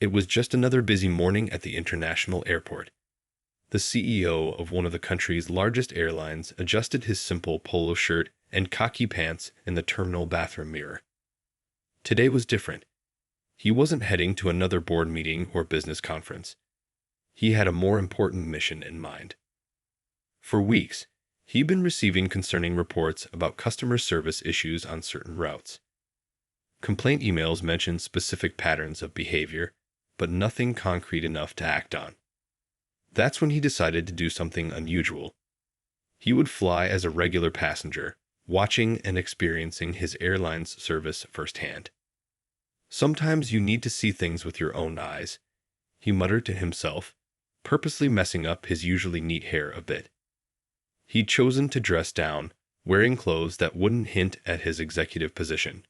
It was just another busy morning at the international airport. The CEO of one of the country's largest airlines adjusted his simple polo shirt and khaki pants in the terminal bathroom mirror. Today was different. He wasn't heading to another board meeting or business conference. He had a more important mission in mind. For weeks, he'd been receiving concerning reports about customer service issues on certain routes. Complaint emails mentioned specific patterns of behavior, but nothing concrete enough to act on. That's when he decided to do something unusual. He would fly as a regular passenger, watching and experiencing his airline's service firsthand. Sometimes you need to see things with your own eyes, he muttered to himself, purposely messing up his usually neat hair a bit. He'd chosen to dress down, wearing clothes that wouldn't hint at his executive position.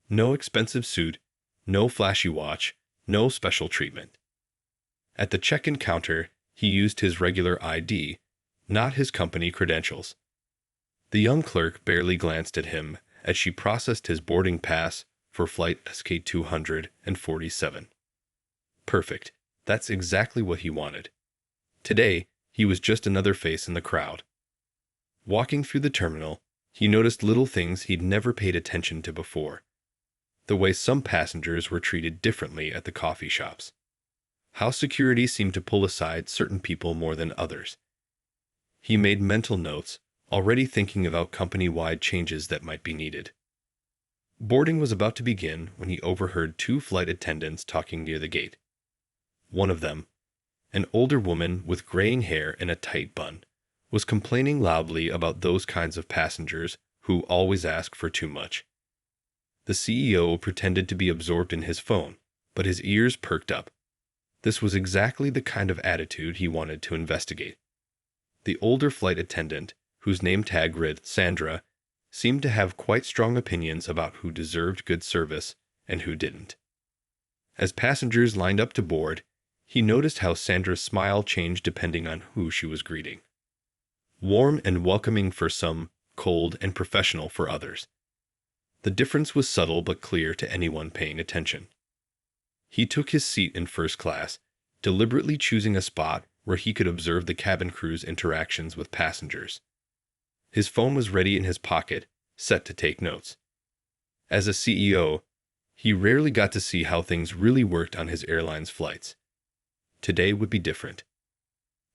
No expensive suit, no flashy watch, no special treatment. At the check-in counter, he used his regular ID, not his company credentials. The young clerk barely glanced at him as she processed his boarding pass for flight SK-247. Perfect. That's exactly what he wanted. Today, he was just another face in the crowd. Walking through the terminal, he noticed little things he'd never paid attention to before. The way some passengers were treated differently at the coffee shops. How security seemed to pull aside certain people more than others. He made mental notes, already thinking about company-wide changes that might be needed. Boarding was about to begin when he overheard two flight attendants talking near the gate. One of them, an older woman with graying hair and a tight bun, was complaining loudly about those kinds of passengers who always ask for too much. The CEO pretended to be absorbed in his phone, but his ears perked up. This was exactly the kind of attitude he wanted to investigate. The older flight attendant, whose name tag read Sandra, seemed to have quite strong opinions about who deserved good service and who didn't. As passengers lined up to board, he noticed how Sandra's smile changed depending on who she was greeting. Warm and welcoming for some, cold and professional for others. The difference was subtle but clear to anyone paying attention. He took his seat in first class, deliberately choosing a spot where he could observe the cabin crew's interactions with passengers. His phone was ready in his pocket, set to take notes. As a CEO, he rarely got to see how things really worked on his airline's flights. Today would be different.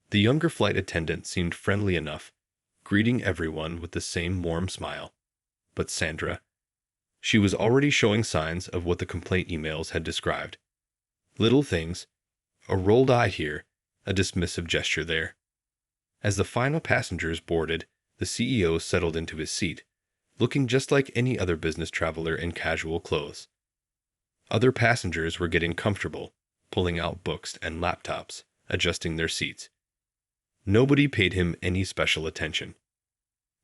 The younger flight attendant seemed friendly enough, greeting everyone with the same warm smile. But Sandra, she was already showing signs of what the complaint emails had described. Little things, a rolled eye here, a dismissive gesture there. As the final passengers boarded, the CEO settled into his seat, looking just like any other business traveler in casual clothes. Other passengers were getting comfortable, pulling out books and laptops, adjusting their seats. Nobody paid him any special attention.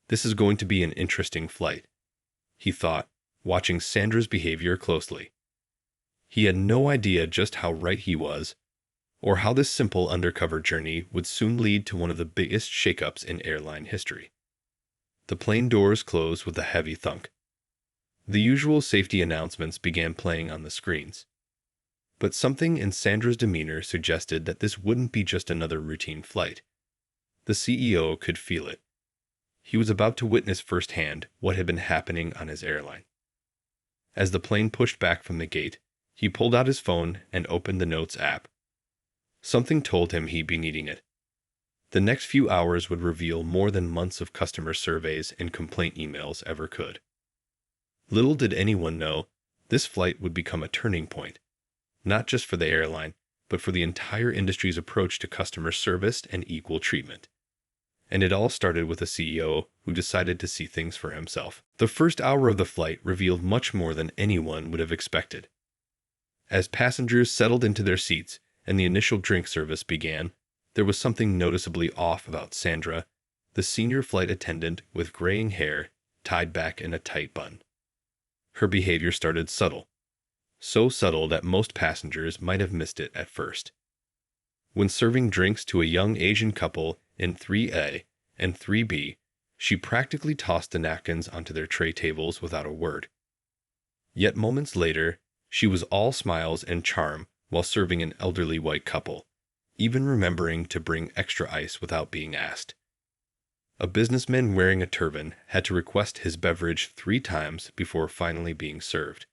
This is going to be an interesting flight, he thought, watching Sandra's behavior closely. He had no idea just how right he was, or how this simple undercover journey would soon lead to one of the biggest shakeups in airline history. The plane doors closed with a heavy thunk. The usual safety announcements began playing on the screens. But something in Sandra's demeanor suggested that this wouldn't be just another routine flight. The CEO could feel it. He was about to witness firsthand what had been happening on his airline. As the plane pushed back from the gate, he pulled out his phone and opened the Notes app. Something told him he'd be needing it. The next few hours would reveal more than months of customer surveys and complaint emails ever could. Little did anyone know, this flight would become a turning point, not just for the airline, but for the entire industry's approach to customer service and equal treatment. And it all started with a CEO who decided to see things for himself. The first hour of the flight revealed much more than anyone would have expected. As passengers settled into their seats and the initial drink service began, there was something noticeably off about Sandra, the senior flight attendant with graying hair tied back in a tight bun. Her behavior started subtle, so subtle that most passengers might have missed it at first. When serving drinks to a young Asian couple in 3A and 3B, she practically tossed the napkins onto their tray tables without a word. Yet moments later, she was all smiles and charm while serving an elderly white couple, even remembering to bring extra ice without being asked. A businessman wearing a turban had to request his beverage 3 times before finally being served,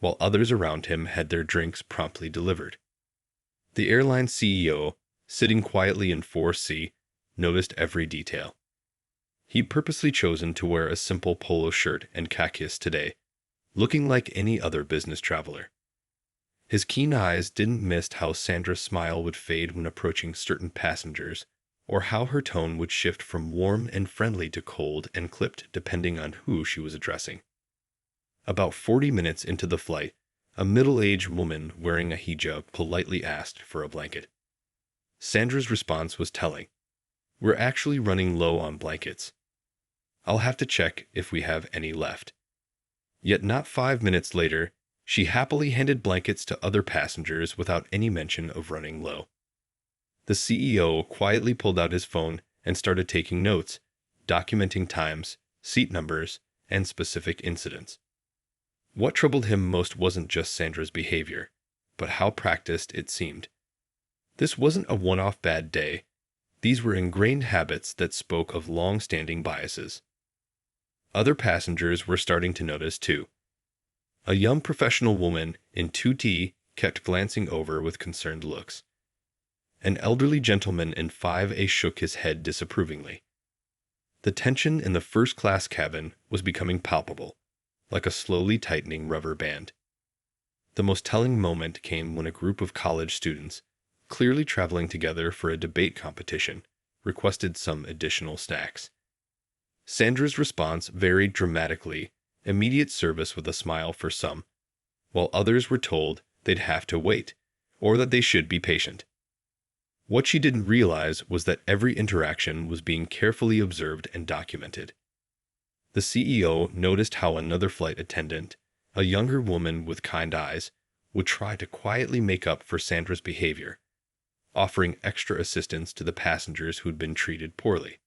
while others around him had their drinks promptly delivered. The airline CEO, sitting quietly in 4C, noticed every detail. He'd purposely chosen to wear a simple polo shirt and khakis today, looking like any other business traveler. His keen eyes didn't miss how Sandra's smile would fade when approaching certain passengers, or how her tone would shift from warm and friendly to cold and clipped depending on who she was addressing. About 40 minutes into the flight, a middle-aged woman wearing a hijab politely asked for a blanket. Sandra's response was telling. "We're actually running low on blankets. I'll have to check if we have any left." Yet not 5 minutes later, she happily handed blankets to other passengers without any mention of running low. The CEO quietly pulled out his phone and started taking notes, documenting times, seat numbers, and specific incidents. What troubled him most wasn't just Sandra's behavior, but how practiced it seemed. This wasn't a one-off bad day. These were ingrained habits that spoke of long-standing biases. Other passengers were starting to notice too. A young professional woman in 2T kept glancing over with concerned looks. An elderly gentleman in 5A shook his head disapprovingly. The tension in the first-class cabin was becoming palpable, like a slowly tightening rubber band. The most telling moment came when a group of college students, clearly traveling together for a debate competition, requested some additional snacks. Sandra's response varied dramatically: immediate service with a smile for some, while others were told they'd have to wait, or that they should be patient. What she didn't realize was that every interaction was being carefully observed and documented. The CEO noticed how another flight attendant, a younger woman with kind eyes, would try to quietly make up for Sandra's behavior, offering extra assistance to the passengers who'd been treated poorly.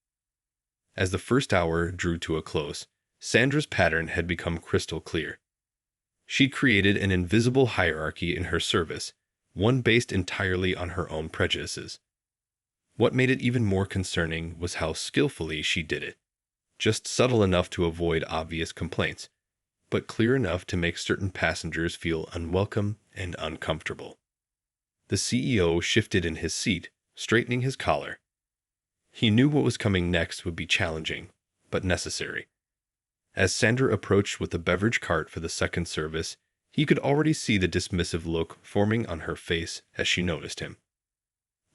As the first hour drew to a close, Sandra's pattern had become crystal clear. She'd created an invisible hierarchy in her service, one based entirely on her own prejudices. What made it even more concerning was how skillfully she did it. Just subtle enough to avoid obvious complaints, but clear enough to make certain passengers feel unwelcome and uncomfortable. The CEO shifted in his seat, straightening his collar. He knew what was coming next would be challenging, but necessary. As Sandra approached with the beverage cart for the second service, he could already see the dismissive look forming on her face as she noticed him.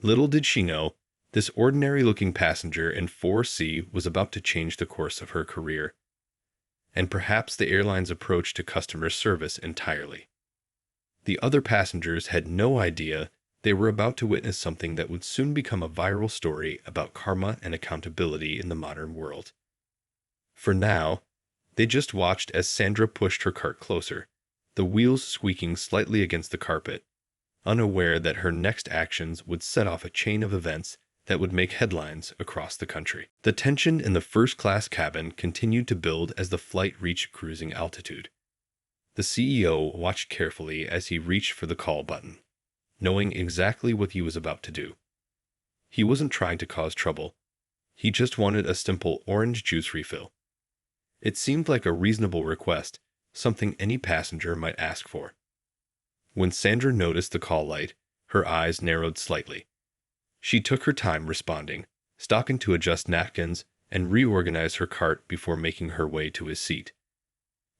Little did she know, this ordinary-looking passenger in 4C was about to change the course of her career, and perhaps the airline's approach to customer service entirely. The other passengers had no idea they were about to witness something that would soon become a viral story about karma and accountability in the modern world. For now, they just watched as Sandra pushed her cart closer, the wheels squeaking slightly against the carpet, unaware that her next actions would set off a chain of events that would make headlines across the country. The tension in the first-class cabin continued to build as the flight reached cruising altitude. The CEO watched carefully as he reached for the call button, knowing exactly what he was about to do. He wasn't trying to cause trouble. He just wanted a simple orange juice refill. It seemed like a reasonable request, something any passenger might ask for. When Sandra noticed the call light, her eyes narrowed slightly. She took her time responding, stopping to adjust napkins and reorganize her cart before making her way to his seat.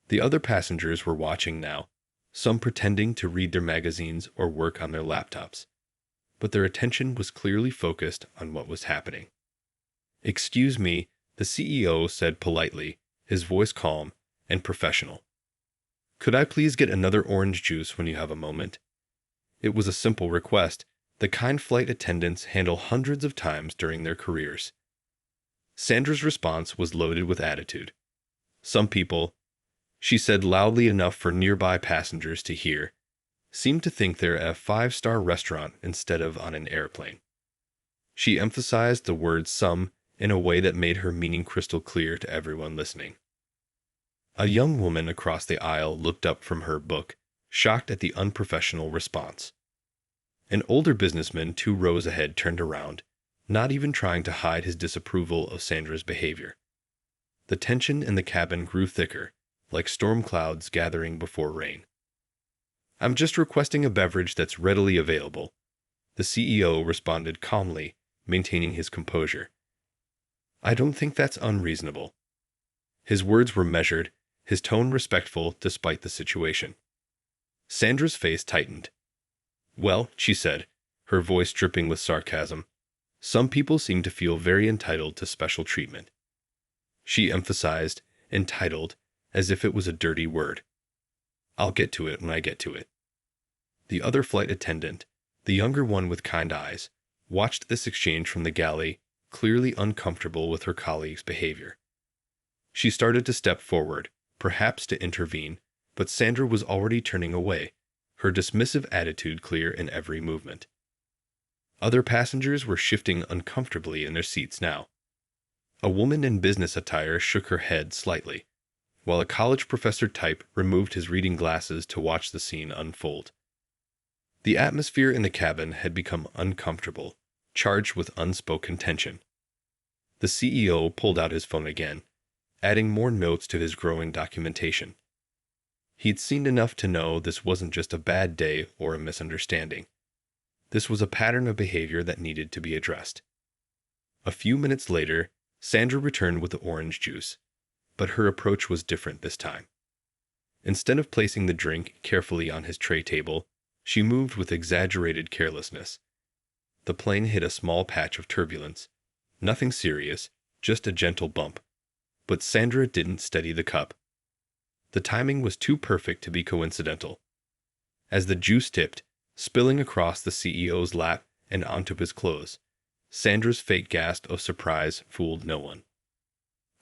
The other passengers were watching now, some pretending to read their magazines or work on their laptops, but their attention was clearly focused on what was happening. "Excuse me," the CEO said politely, his voice calm and professional. "Could I please get another orange juice when you have a moment?" It was a simple request, the kind flight attendants handle hundreds of times during their careers. Sandra's response was loaded with attitude. "Some people," she said loudly enough for nearby passengers to hear, "seem to think they're at a 5-star restaurant instead of on an airplane." She emphasized the word "some" in a way that made her meaning crystal clear to everyone listening. A young woman across the aisle looked up from her book, shocked at the unprofessional response. An older businessman 2 rows ahead turned around, not even trying to hide his disapproval of Sandra's behavior. The tension in the cabin grew thicker, like storm clouds gathering before rain. "I'm just requesting a beverage that's readily available," the CEO responded calmly, maintaining his composure. "I don't think that's unreasonable." His words were measured, his tone respectful despite the situation. Sandra's face tightened. "Well," she said, her voice dripping with sarcasm, "some people seem to feel very entitled to special treatment." She emphasized entitled as if it was a dirty word. "I'll get to it when I get to it." The other flight attendant, the younger one with kind eyes, watched this exchange from the galley, clearly uncomfortable with her colleague's behavior. She started to step forward, perhaps to intervene, but Sandra was already turning away, her dismissive attitude clear in every movement. Other passengers were shifting uncomfortably in their seats now. A woman in business attire shook her head slightly, while a college professor type removed his reading glasses to watch the scene unfold. The atmosphere in the cabin had become uncomfortable, charged with unspoken tension. The CEO pulled out his phone again, adding more notes to his growing documentation. He'd seen enough to know this wasn't just a bad day or a misunderstanding. This was a pattern of behavior that needed to be addressed. A few minutes later, Sandra returned with the orange juice, but her approach was different this time. Instead of placing the drink carefully on his tray table, she moved with exaggerated carelessness. The plane hit a small patch of turbulence. Nothing serious, just a gentle bump. But Sandra didn't steady the cup. The timing was too perfect to be coincidental. As the juice tipped, spilling across the CEO's lap and onto his clothes, Sandra's fake gasp of surprise fooled no one.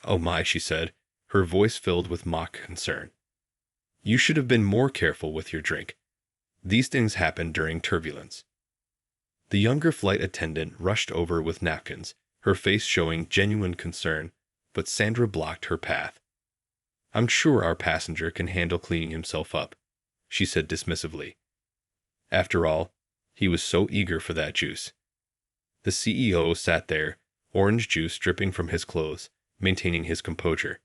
"Oh my," she said, her voice filled with mock concern. "You should have been more careful with your drink. These things happen during turbulence." The younger flight attendant rushed over with napkins, her face showing genuine concern, but Sandra blocked her path. "I'm sure our passenger can handle cleaning himself up," she said dismissively. After all, he was so eager for that juice. The CEO sat there, orange juice dripping from his clothes, maintaining his composure.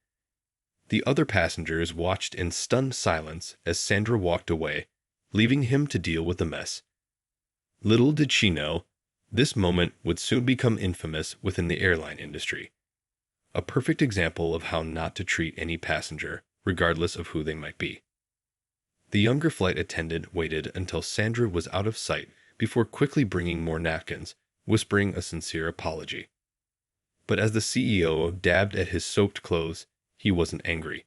The other passengers watched in stunned silence as Sandra walked away, leaving him to deal with the mess. Little did she know, this moment would soon become infamous within the airline industry. A perfect example of how not to treat any passenger, regardless of who they might be. The younger flight attendant waited until Sandra was out of sight before quickly bringing more napkins, whispering a sincere apology. But as the CEO dabbed at his soaked clothes, he wasn't angry.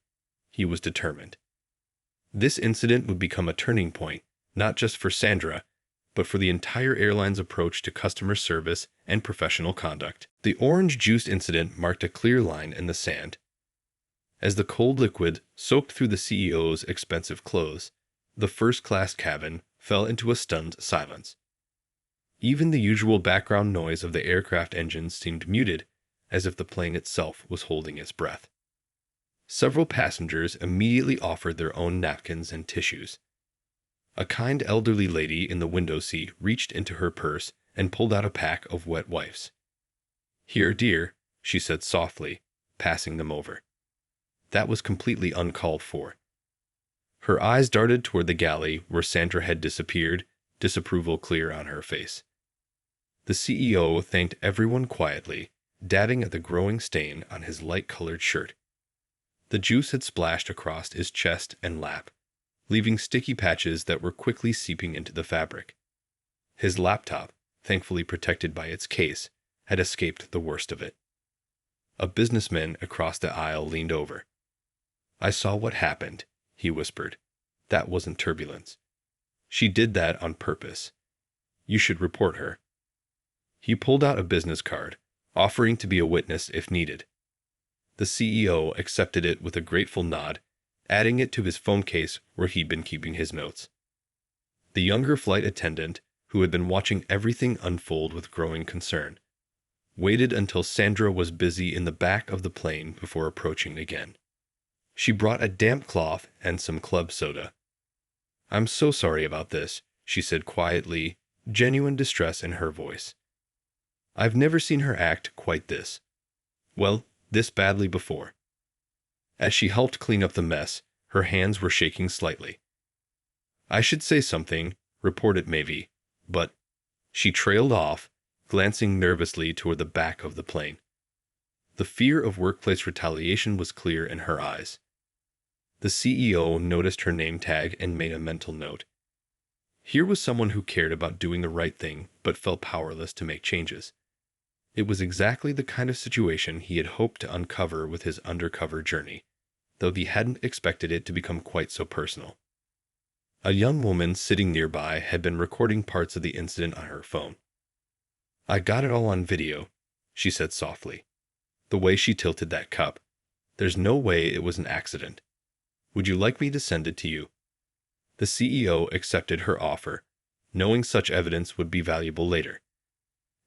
He was determined. This incident would become a turning point, not just for Sandra, but for the entire airline's approach to customer service and professional conduct. The orange juice incident marked a clear line in the sand. As the cold liquid soaked through the CEO's expensive clothes, the first-class cabin fell into a stunned silence. Even the usual background noise of the aircraft engines seemed muted, as if the plane itself was holding its breath. Several passengers immediately offered their own napkins and tissues. A kind elderly lady in the window seat reached into her purse and pulled out a pack of wet wipes. "Here, dear," she said softly, passing them over. That was completely uncalled for. Her eyes darted toward the galley where Sandra had disappeared, disapproval clear on her face. The CEO thanked everyone quietly, dabbing at the growing stain on his light-colored shirt. The juice had splashed across his chest and lap, leaving sticky patches that were quickly seeping into the fabric. His laptop, thankfully protected by its case, had escaped the worst of it. A businessman across the aisle leaned over. "I saw what happened," he whispered. "That wasn't turbulence. She did that on purpose. You should report her." He pulled out a business card, offering to be a witness if needed. The CEO accepted it with a grateful nod, adding it to his phone case where he'd been keeping his notes. The younger flight attendant, who had been watching everything unfold with growing concern, waited until Sandra was busy in the back of the plane before approaching again. She brought a damp cloth and some club soda. "I'm so sorry about this," she said quietly, genuine distress in her voice. I've never seen her act quite this. Well, this badly before. As she helped clean up the mess, her hands were shaking slightly. I should say something, reported Maeve, but she trailed off, glancing nervously toward the back of the plane. The fear of workplace retaliation was clear in her eyes. The CEO noticed her name tag and made a mental note. Here was someone who cared about doing the right thing but felt powerless to make changes. It was exactly the kind of situation he had hoped to uncover with his undercover journey, though he hadn't expected it to become quite so personal. A young woman sitting nearby had been recording parts of the incident on her phone. I got it all on video, she said softly. The way she tilted that cup. There's no way it was an accident. Would you like me to send it to you? The CEO accepted her offer, knowing such evidence would be valuable later.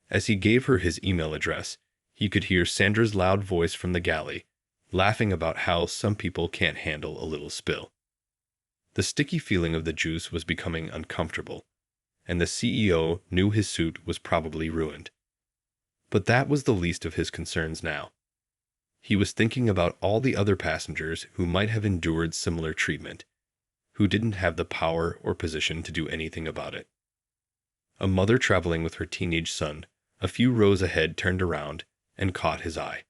As he gave her his email address, he could hear Sandra's loud voice from the galley, laughing about how some people can't handle a little spill. The sticky feeling of the juice was becoming uncomfortable, and the CEO knew his suit was probably ruined. But that was the least of his concerns now. He was thinking about all the other passengers who might have endured similar treatment, who didn't have the power or position to do anything about it. A mother traveling with her teenage son, a few rows ahead, turned around and caught his eye.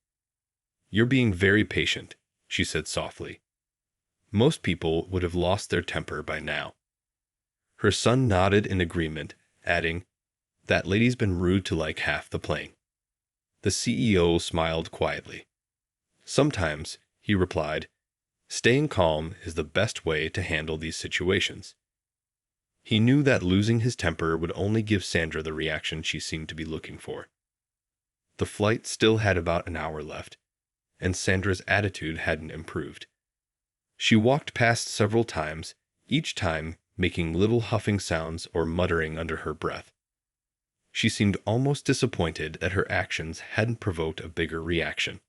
You're being very patient, she said softly. Most people would have lost their temper by now. Her son nodded in agreement, adding, That lady's been rude to like half the plane. The CEO smiled quietly. Sometimes, he replied, staying calm is the best way to handle these situations. He knew that losing his temper would only give Sandra the reaction she seemed to be looking for. The flight still had about an hour left, and Sandra's attitude hadn't improved. She walked past several times, each time making little huffing sounds or muttering under her breath. She seemed almost disappointed that her actions hadn't provoked a bigger reaction.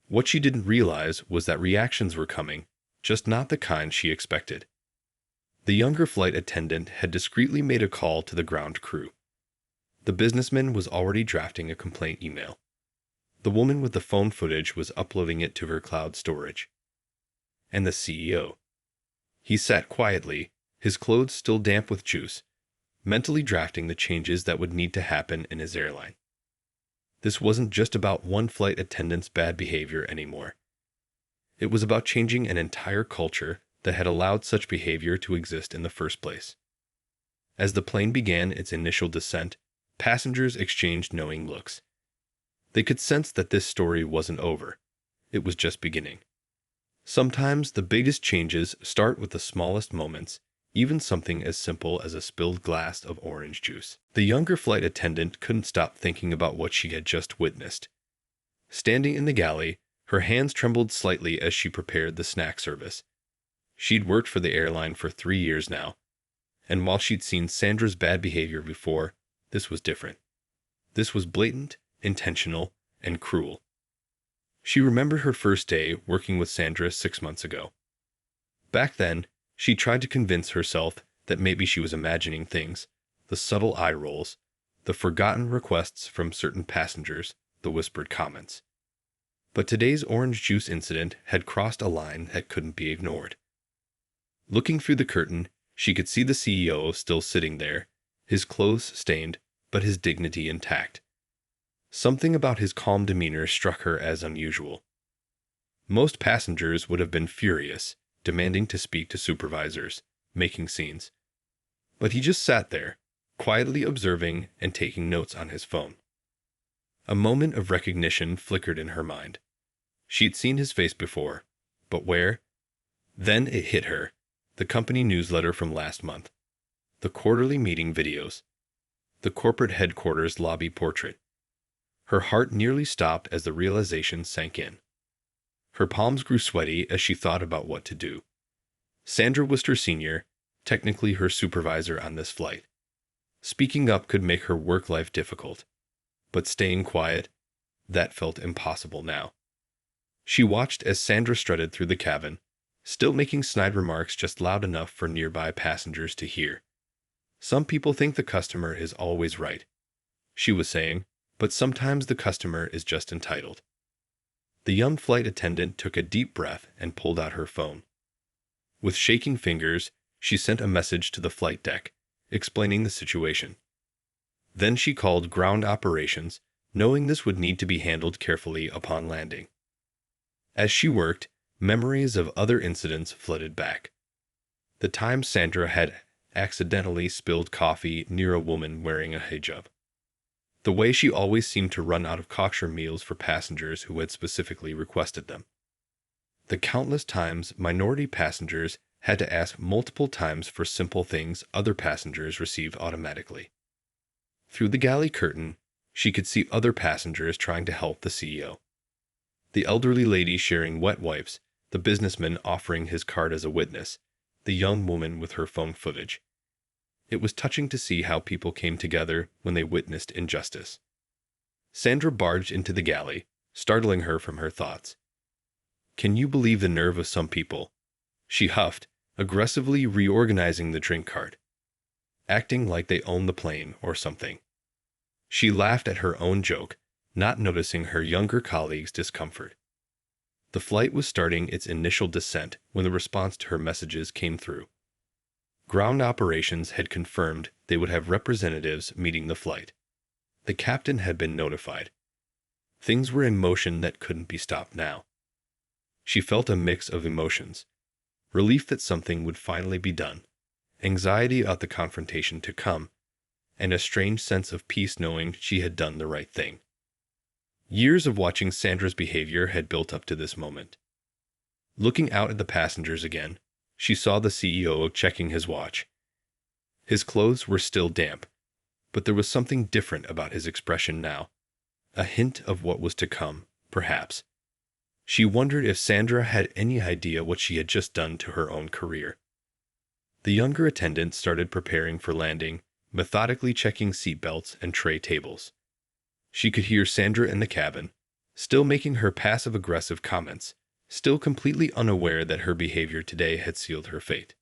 What she didn't realize was that reactions were coming, just not the kind she expected. The younger flight attendant had discreetly made a call to the ground crew. The businessman was already drafting a complaint email. The woman with the phone footage was uploading it to her cloud storage. And the CEO. He sat quietly, his clothes still damp with juice, mentally drafting the changes that would need to happen in his airline. This wasn't just about one flight attendant's bad behavior anymore. It was about changing an entire culture that had allowed such behavior to exist in the first place. As the plane began its initial descent, passengers exchanged knowing looks. They could sense that this story wasn't over. It was just beginning. Sometimes the biggest changes start with the smallest moments, even something as simple as a spilled glass of orange juice. The younger flight attendant couldn't stop thinking about what she had just witnessed. Standing in the galley, her hands trembled slightly as she prepared the snack service. She'd worked for the airline for 3 years now, and while she'd seen Sandra's bad behavior before, this was different. This was blatant, intentional, and cruel. She remembered her first day working with Sandra 6 months ago. Back then, she tried to convince herself that maybe she was imagining things, the subtle eye rolls, the forgotten requests from certain passengers, the whispered comments. But today's orange juice incident had crossed a line that couldn't be ignored. Looking through the curtain, she could see the CEO still sitting there, his clothes stained, but his dignity intact. Something about his calm demeanor struck her as unusual. Most passengers would have been furious, demanding to speak to supervisors, making scenes. But he just sat there, quietly observing and taking notes on his phone. A moment of recognition flickered in her mind. She'd seen his face before, but where? Then it hit her, the company newsletter from last month, the quarterly meeting videos, the corporate headquarters lobby portrait. Her heart nearly stopped as the realization sank in. Her palms grew sweaty as she thought about what to do. Sandra was her senior, technically her supervisor on this flight. Speaking up could make her work life difficult, but staying quiet, that felt impossible now. She watched as Sandra strutted through the cabin, still making snide remarks just loud enough for nearby passengers to hear. Some people think the customer is always right, she was saying, but sometimes the customer is just entitled. The young flight attendant took a deep breath and pulled out her phone. With shaking fingers, she sent a message to the flight deck, explaining the situation. Then she called ground operations, knowing this would need to be handled carefully upon landing. As she worked, memories of other incidents flooded back. The time Sandra had accidentally spilled coffee near a woman wearing a hijab. The way she always seemed to run out of kosher meals for passengers who had specifically requested them. The countless times minority passengers had to ask multiple times for simple things other passengers received automatically. Through the galley curtain, she could see other passengers trying to help the CEO. The elderly lady sharing wet wipes, the businessman offering his card as a witness, the young woman with her phone footage. It was touching to see how people came together when they witnessed injustice. Sandra barged into the galley, startling her from her thoughts. "Can you believe the nerve of some people?" she huffed, aggressively reorganizing the drink cart, acting like they owned the plane or something. She laughed at her own joke, not noticing her younger colleagues' discomfort. The flight was starting its initial descent when the response to her messages came through. Ground operations had confirmed they would have representatives meeting the flight. The captain had been notified. Things were in motion that couldn't be stopped now. She felt a mix of emotions. Relief that something would finally be done, anxiety about the confrontation to come, and a strange sense of peace knowing she had done the right thing. Years of watching Sandra's behavior had built up to this moment. Looking out at the passengers again, she saw the CEO checking his watch. His clothes were still damp, but there was something different about his expression now, a hint of what was to come, perhaps. She wondered if Sandra had any idea what she had just done to her own career. The younger attendant started preparing for landing, methodically checking seatbelts and tray tables. She could hear Sandra in the cabin, still making her passive-aggressive comments, still completely unaware that her behavior today had sealed her fate.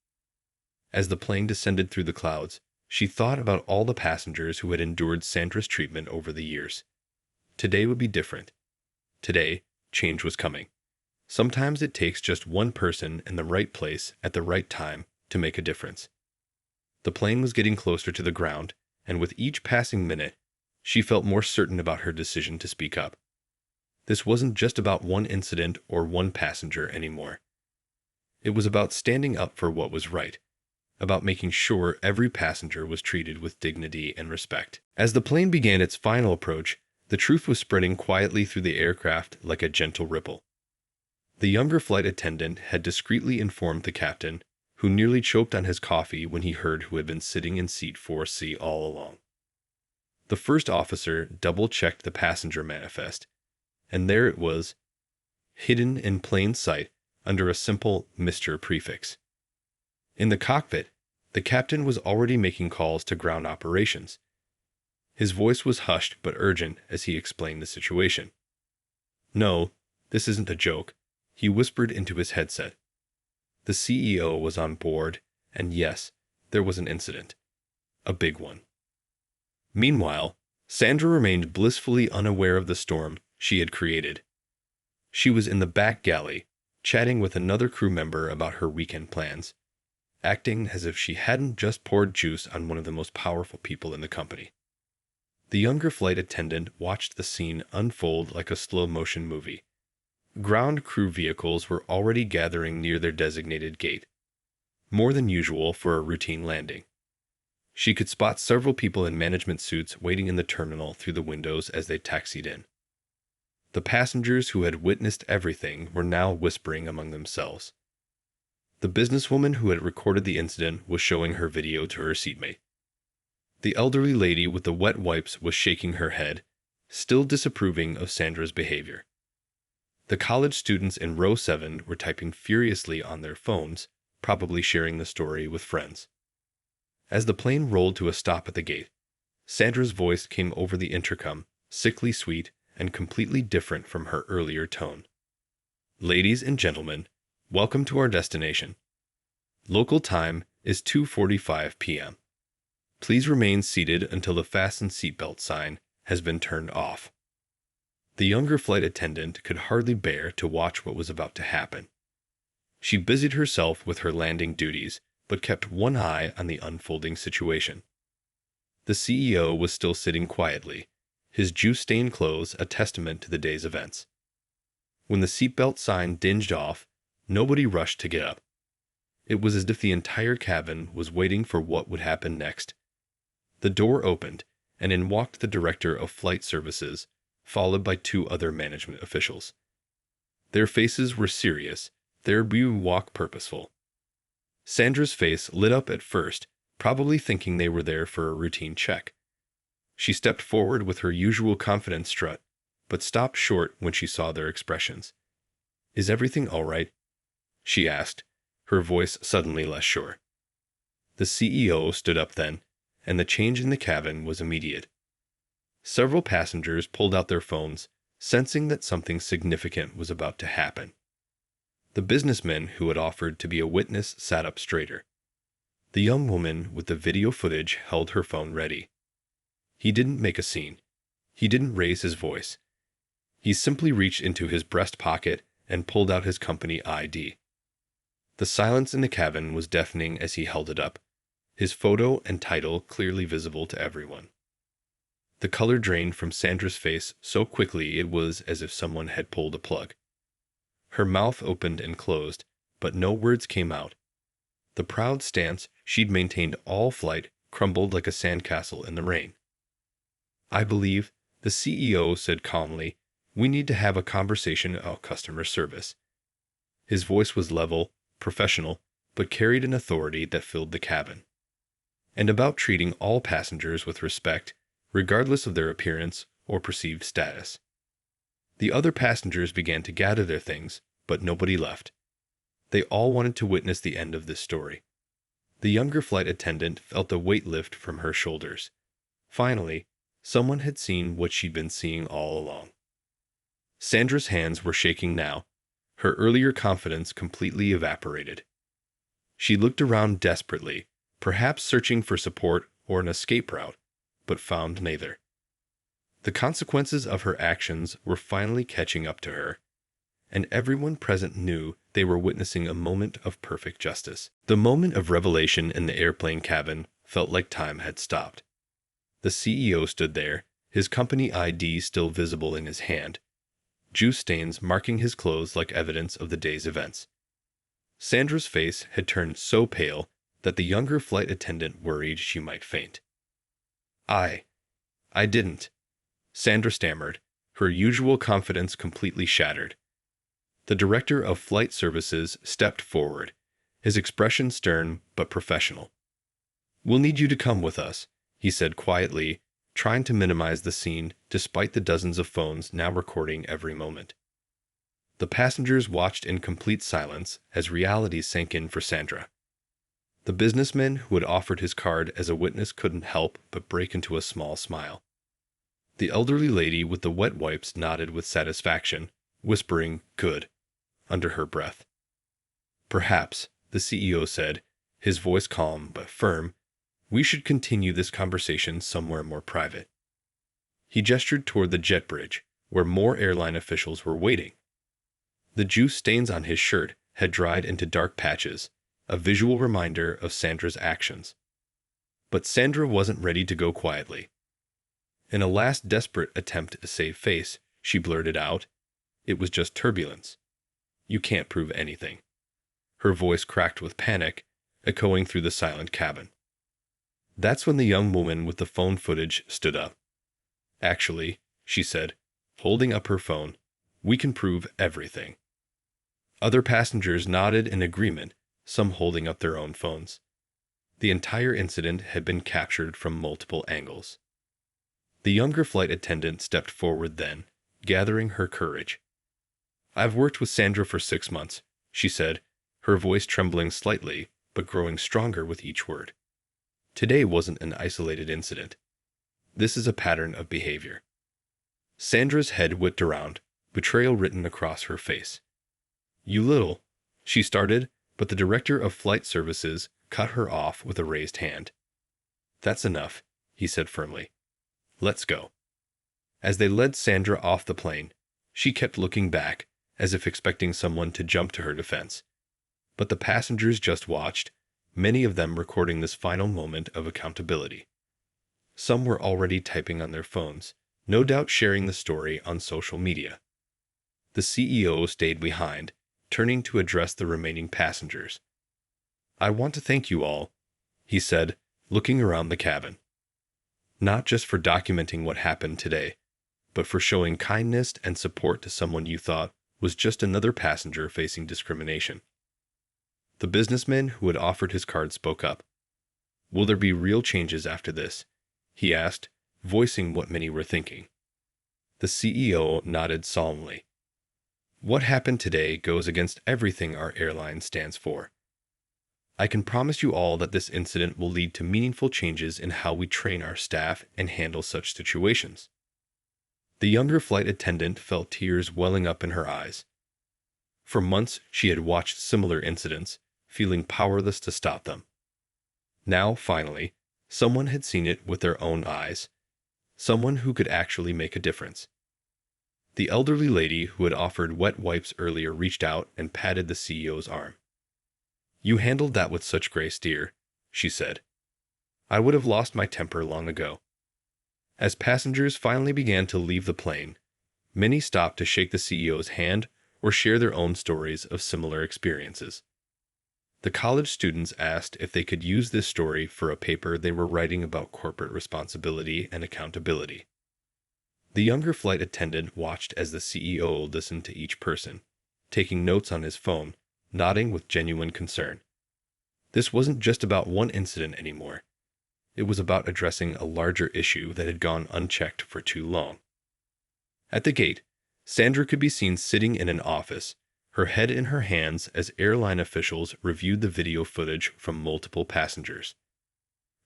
As the plane descended through the clouds, she thought about all the passengers who had endured Sandra's treatment over the years. Today would be different. Today, change was coming. Sometimes it takes just one person in the right place at the right time to make a difference. The plane was getting closer to the ground, and with each passing minute, she felt more certain about her decision to speak up. This wasn't just about one incident or one passenger anymore. It was about standing up for what was right, about making sure every passenger was treated with dignity and respect. As the plane began its final approach, the truth was spreading quietly through the aircraft like a gentle ripple. The younger flight attendant had discreetly informed the captain, who nearly choked on his coffee when he heard who had been sitting in seat 4C all along. The first officer double-checked the passenger manifest, and there it was, hidden in plain sight under a simple Mr. prefix. In the cockpit, the captain was already making calls to ground operations. His voice was hushed but urgent as he explained the situation. "No, this isn't a joke," he whispered into his headset. The CEO was on board, and yes, there was an incident. A big one. Meanwhile, Sandra remained blissfully unaware of the storm she had created. She was in the back galley, chatting with another crew member about her weekend plans, acting as if she hadn't just poured juice on one of the most powerful people in the company. The younger flight attendant watched the scene unfold like a slow-motion movie. Ground crew vehicles were already gathering near their designated gate, more than usual for a routine landing. She could spot several people in management suits waiting in the terminal through the windows as they taxied in. The passengers who had witnessed everything were now whispering among themselves. The businesswoman who had recorded the incident was showing her video to her seatmate. The elderly lady with the wet wipes was shaking her head, still disapproving of Sandra's behavior. The college students in row 7 were typing furiously on their phones, probably sharing the story with friends. As the plane rolled to a stop at the gate, Sandra's voice came over the intercom, sickly sweet and completely different from her earlier tone. "Ladies and gentlemen, welcome to our destination. Local time is 2:45 p.m. Please remain seated until the fasten seatbelt sign has been turned off. The younger flight attendant could hardly bear to watch what was about to happen. She busied herself with her landing duties, but kept one eye on the unfolding situation. The CEO was still sitting quietly, his juice-stained clothes a testament to the day's events. When the seatbelt sign dinged off, nobody rushed to get up. It was as if the entire cabin was waiting for what would happen next. The door opened, and in walked the director of flight services, followed by 2 other management officials. Their faces were serious, their walk purposeful. Sandra's face lit up at first, probably thinking they were there for a routine check. She stepped forward with her usual confident strut, but stopped short when she saw their expressions. "Is everything all right?" she asked, her voice suddenly less sure. The CEO stood up then, and the change in the cabin was immediate. Several passengers pulled out their phones, sensing that something significant was about to happen. The businessman who had offered to be a witness sat up straighter. The young woman with the video footage held her phone ready. He didn't make a scene. He didn't raise his voice. He simply reached into his breast pocket and pulled out his company ID. The silence in the cabin was deafening as he held it up, his photo and title clearly visible to everyone. The color drained from Sandra's face so quickly it was as if someone had pulled a plug. Her mouth opened and closed, but no words came out. The proud stance she'd maintained all flight crumbled like a sandcastle in the rain. "I believe," the CEO said calmly, "we need to have a conversation about customer service." His voice was level, professional, but carried an authority that filled the cabin. And about treating all passengers with respect, regardless of their appearance or perceived status. The other passengers began to gather their things, but nobody left. They all wanted to witness the end of this story. The younger flight attendant felt a weight lift from her shoulders. Finally, someone had seen what she'd been seeing all along. Sandra's hands were shaking now, her earlier confidence completely evaporated. She looked around desperately, perhaps searching for support or an escape route, but found neither. The consequences of her actions were finally catching up to her, and everyone present knew they were witnessing a moment of perfect justice. The moment of revelation in the airplane cabin felt like time had stopped. The CEO stood there, his company ID still visible in his hand, juice stains marking his clothes like evidence of the day's events. Sandra's face had turned so pale that the younger flight attendant worried she might faint. I didn't," Sandra stammered, her usual confidence completely shattered. The director of flight services stepped forward, his expression stern but professional. "We'll need you to come with us," he said quietly, trying to minimize the scene despite the dozens of phones now recording every moment. The passengers watched in complete silence as reality sank in for Sandra. The businessman who had offered his card as a witness couldn't help but break into a small smile. The elderly lady with the wet wipes nodded with satisfaction, whispering, "Good," under her breath. "Perhaps," the CEO said, his voice calm but firm, "we should continue this conversation somewhere more private." He gestured toward the jet bridge, where more airline officials were waiting. The juice stains on his shirt had dried into dark patches, a visual reminder of Sandra's actions. But Sandra wasn't ready to go quietly. In a last desperate attempt to save face, she blurted out, "It was just turbulence. You can't prove anything." Her voice cracked with panic, echoing through the silent cabin. That's when the young woman with the phone footage stood up. "Actually," she said, holding up her phone, "we can prove everything." Other passengers nodded in agreement, some holding up their own phones. The entire incident had been captured from multiple angles. The younger flight attendant stepped forward then, gathering her courage. "I've worked with Sandra for 6 months," she said, her voice trembling slightly, but growing stronger with each word. "Today wasn't an isolated incident. This is a pattern of behavior." Sandra's head whipped around, betrayal written across her face. "You little," she started, but the director of flight services cut her off with a raised hand. "That's enough," he said firmly. "Let's go." As they led Sandra off the plane, she kept looking back, as if expecting someone to jump to her defense. But the passengers just watched, many of them recording this final moment of accountability. Some were already typing on their phones, no doubt sharing the story on social media. The CEO stayed behind, turning to address the remaining passengers. "I want to thank you all," he said, looking around the cabin. "Not just for documenting what happened today, but for showing kindness and support to someone you thought was just another passenger facing discrimination." The businessman who had offered his card spoke up. "Will there be real changes after this?" he asked, voicing what many were thinking. The CEO nodded solemnly. "What happened today goes against everything our airline stands for. I can promise you all that this incident will lead to meaningful changes in how we train our staff and handle such situations." The younger flight attendant felt tears welling up in her eyes. For months, she had watched similar incidents, feeling powerless to stop them. Now, finally, someone had seen it with their own eyes. Someone who could actually make a difference. The elderly lady who had offered wet wipes earlier reached out and patted the CEO's arm. "You handled that with such grace, dear," she said. "I would have lost my temper long ago." As passengers finally began to leave the plane, many stopped to shake the CEO's hand or share their own stories of similar experiences. The college students asked if they could use this story for a paper they were writing about corporate responsibility and accountability. The younger flight attendant watched as the CEO listened to each person, taking notes on his phone, nodding with genuine concern. This wasn't just about one incident anymore. It was about addressing a larger issue that had gone unchecked for too long. At the gate, Sandra could be seen sitting in an office, her head in her hands as airline officials reviewed the video footage from multiple passengers.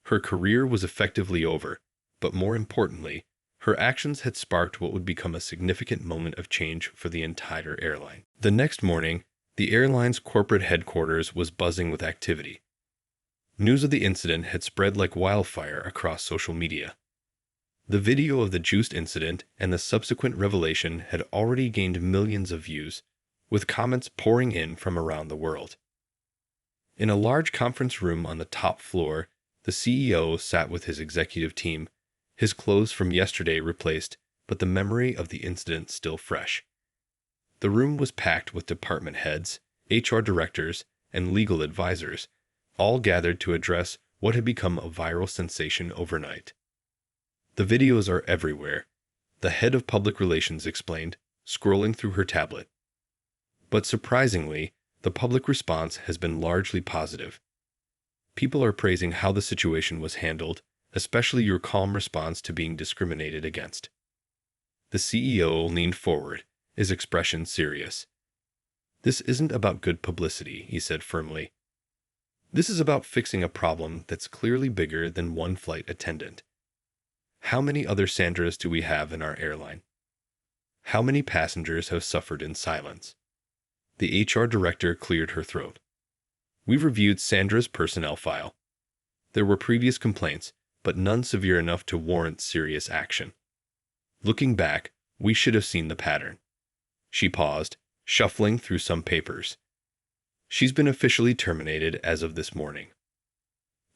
Her career was effectively over, but more importantly, her actions had sparked what would become a significant moment of change for the entire airline. The next morning, the airline's corporate headquarters was buzzing with activity. News of the incident had spread like wildfire across social media. The video of the juiced incident and the subsequent revelation had already gained millions of views, with comments pouring in from around the world. In a large conference room on the top floor, the CEO sat with his executive team, his clothes from yesterday replaced, but the memory of the incident still fresh. The room was packed with department heads, HR directors, and legal advisors, all gathered to address what had become a viral sensation overnight. "The videos are everywhere," the head of public relations explained, scrolling through her tablet. But surprisingly, the public response has been largely positive. People are praising how the situation was handled, especially your calm response to being discriminated against. The CEO leaned forward, his expression serious. "This isn't about good publicity," he said firmly. "This is about fixing a problem that's clearly bigger than one flight attendant. How many other Sandras do we have in our airline? How many passengers have suffered in silence?" The HR director cleared her throat. "We've reviewed Sandra's personnel file. There were previous complaints, but none severe enough to warrant serious action. Looking back, we should have seen the pattern." She paused, shuffling through some papers. "She's been officially terminated as of this morning."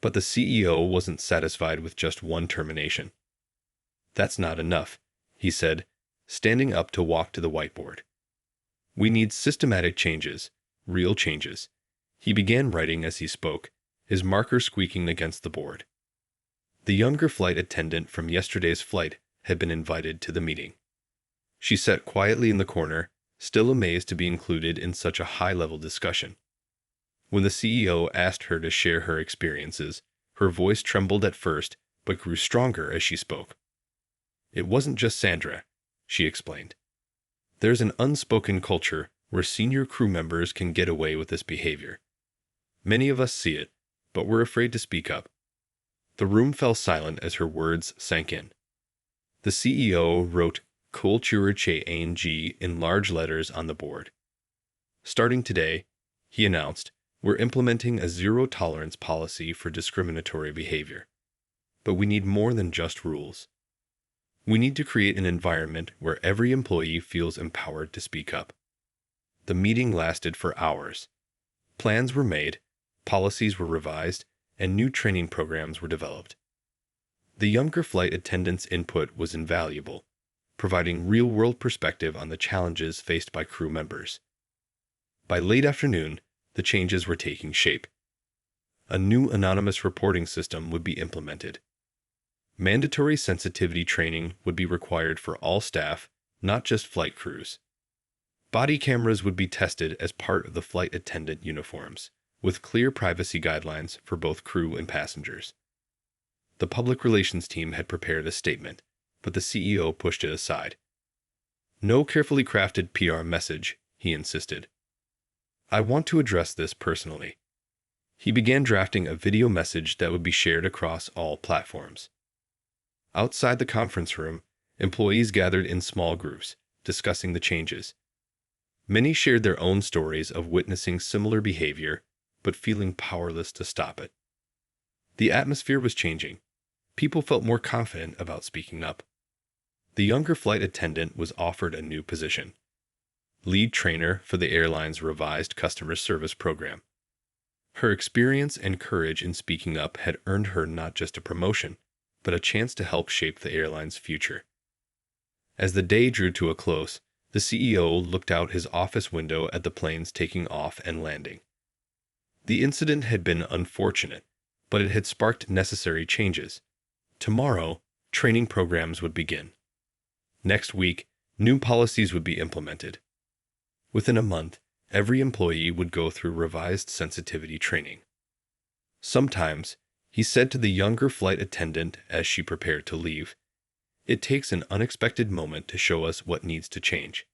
But the CEO wasn't satisfied with just one termination. "That's not enough," he said, standing up to walk to the whiteboard. "We need systematic changes, real changes." He began writing as he spoke, his marker squeaking against the board. The younger flight attendant from yesterday's flight had been invited to the meeting. She sat quietly in the corner, still amazed to be included in such a high-level discussion. When the CEO asked her to share her experiences, her voice trembled at first, but grew stronger as she spoke. "It wasn't just Sandra," she explained. "There's an unspoken culture where senior crew members can get away with this behavior. Many of us see it, but we're afraid to speak up." The room fell silent as her words sank in. The CEO wrote "Culture change" in large letters on the board. "Starting today," he announced, "we're implementing a zero-tolerance policy for discriminatory behavior. But we need more than just rules. We need to create an environment where every employee feels empowered to speak up. The meeting lasted for hours. Plans were made, policies were revised, and new training programs were developed. The younger flight attendants' input was invaluable, providing real-world perspective on the challenges faced by crew members. By late afternoon, the changes were taking shape. A new anonymous reporting system would be implemented. Mandatory sensitivity training would be required for all staff, not just flight crews. Body cameras would be tested as part of the flight attendant uniforms, with clear privacy guidelines for both crew and passengers. The public relations team had prepared a statement, but the CEO pushed it aside. No carefully crafted PR message, he insisted. I want to address this personally. He began drafting a video message that would be shared across all platforms. Outside the conference room, employees gathered in small groups, discussing the changes. Many shared their own stories of witnessing similar behavior, but feeling powerless to stop it. The atmosphere was changing. People felt more confident about speaking up. The younger flight attendant was offered a new position: lead trainer for the airline's revised customer service program. Her experience and courage in speaking up had earned her not just a promotion, but a chance to help shape the airline's future. As the day drew to a close, the CEO looked out his office window at the planes taking off and landing. The incident had been unfortunate, but it had sparked necessary changes. Tomorrow, training programs would begin. Next week, new policies would be implemented. Within a month, every employee would go through revised sensitivity training. Sometimes, he said to the younger flight attendant as she prepared to leave, it takes an unexpected moment to show us what needs to change.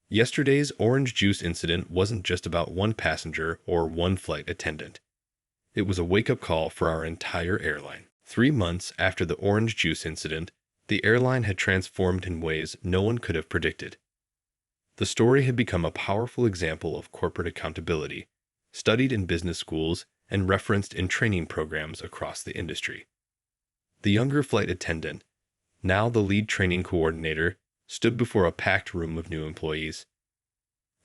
Yesterday's orange juice incident wasn't just about one passenger or one flight attendant. It was a wake-up call for our entire airline. 3 months after the orange juice incident, the airline had transformed in ways no one could have predicted. The story had become a powerful example of corporate accountability, studied in business schools and referenced in training programs across the industry. The younger flight attendant, now the lead training coordinator, stood before a packed room of new employees.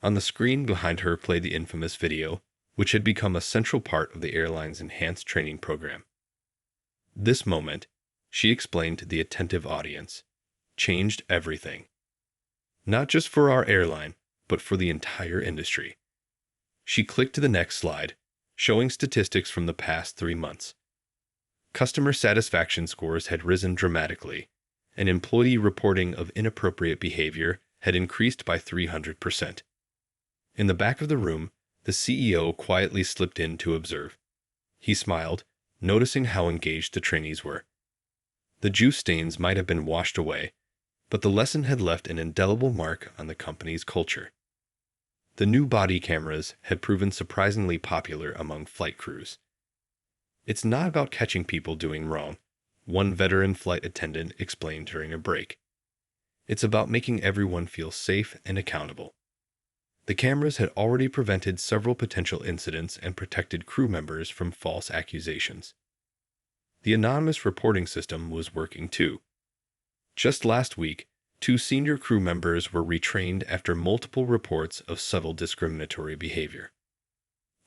On the screen behind her played the infamous video, which had become a central part of the airline's enhanced training program. This moment, she explained to the attentive audience, changed everything. Not just for our airline, but for the entire industry. She clicked to the next slide, showing statistics from the past 3 months. Customer satisfaction scores had risen dramatically, and employee reporting of inappropriate behavior had increased by 300%. In the back of the room, the CEO quietly slipped in to observe. He smiled, noticing how engaged the trainees were. The juice stains might have been washed away, but the lesson had left an indelible mark on the company's culture. The new body cameras had proven surprisingly popular among flight crews. It's not about catching people doing wrong, one veteran flight attendant explained during a break. It's about making everyone feel safe and accountable. The cameras had already prevented several potential incidents and protected crew members from false accusations. The anonymous reporting system was working too. Just last week, 2 senior crew members were retrained after multiple reports of subtle discriminatory behavior.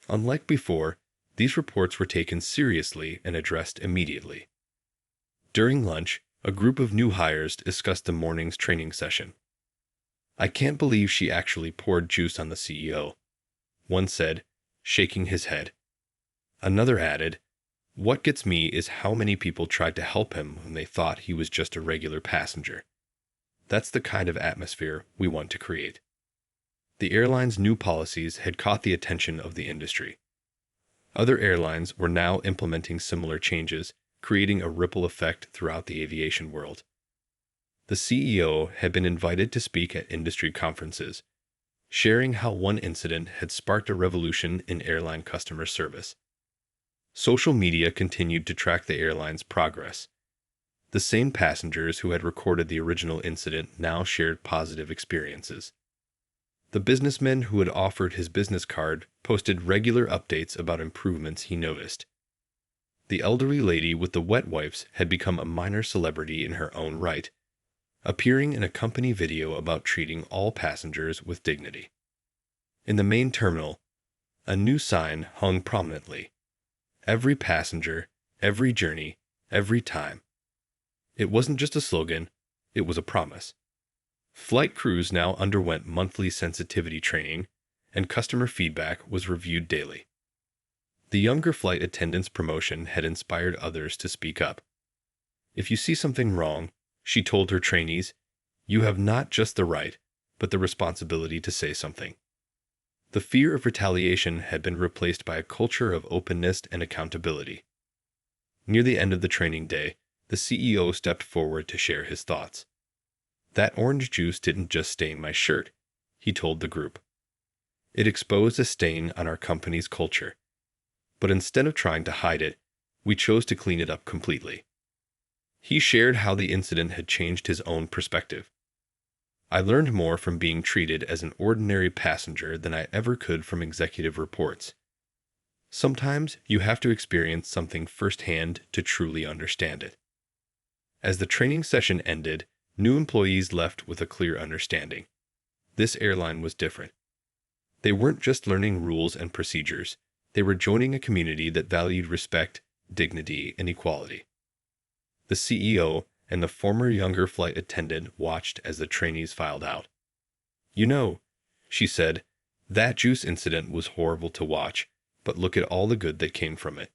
Unlike before, these reports were taken seriously and addressed immediately. During lunch, a group of new hires discussed the morning's training session. I can't believe she actually poured juice on the CEO, one said, shaking his head. Another added, what gets me is how many people tried to help him when they thought he was just a regular passenger. That's the kind of atmosphere we want to create. The airline's new policies had caught the attention of the industry. Other airlines were now implementing similar changes, creating a ripple effect throughout the aviation world. The CEO had been invited to speak at industry conferences, sharing how one incident had sparked a revolution in airline customer service. Social media continued to track the airline's progress. The same passengers who had recorded the original incident now shared positive experiences. The businessman who had offered his business card posted regular updates about improvements he noticed. The elderly lady with the wet wipes had become a minor celebrity in her own right, appearing in a company video about treating all passengers with dignity. In the main terminal, a new sign hung prominently: "Every passenger, every journey, every time." It wasn't just a slogan, it was a promise. Flight crews now underwent monthly sensitivity training, and customer feedback was reviewed daily. The younger flight attendant's promotion had inspired others to speak up. "If you see something wrong," she told her trainees, "you have not just the right, but the responsibility to say something." The fear of retaliation had been replaced by a culture of openness and accountability. Near the end of the training day, the CEO stepped forward to share his thoughts. "That orange juice didn't just stain my shirt," he told the group. "It exposed a stain on our company's culture. But instead of trying to hide it, we chose to clean it up completely." He shared how the incident had changed his own perspective. "I learned more from being treated as an ordinary passenger than I ever could from executive reports." Sometimes you have to experience something firsthand to truly understand it. As the training session ended, new employees left with a clear understanding. This airline was different. They weren't just learning rules and procedures, they were joining a community that valued respect, dignity, and equality. The CEO and the former younger flight attendant watched as the trainees filed out. "You know," she said, "that juice incident was horrible to watch, but look at all the good that came from it."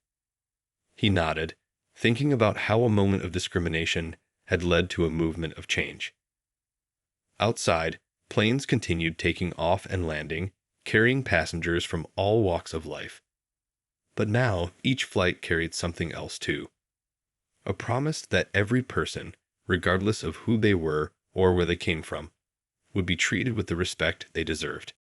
He nodded, thinking about how a moment of discrimination had led to a movement of change. Outside, planes continued taking off and landing, carrying passengers from all walks of life. But now each flight carried something else too. A promise that every person, regardless of who they were or where they came from, would be treated with the respect they deserved.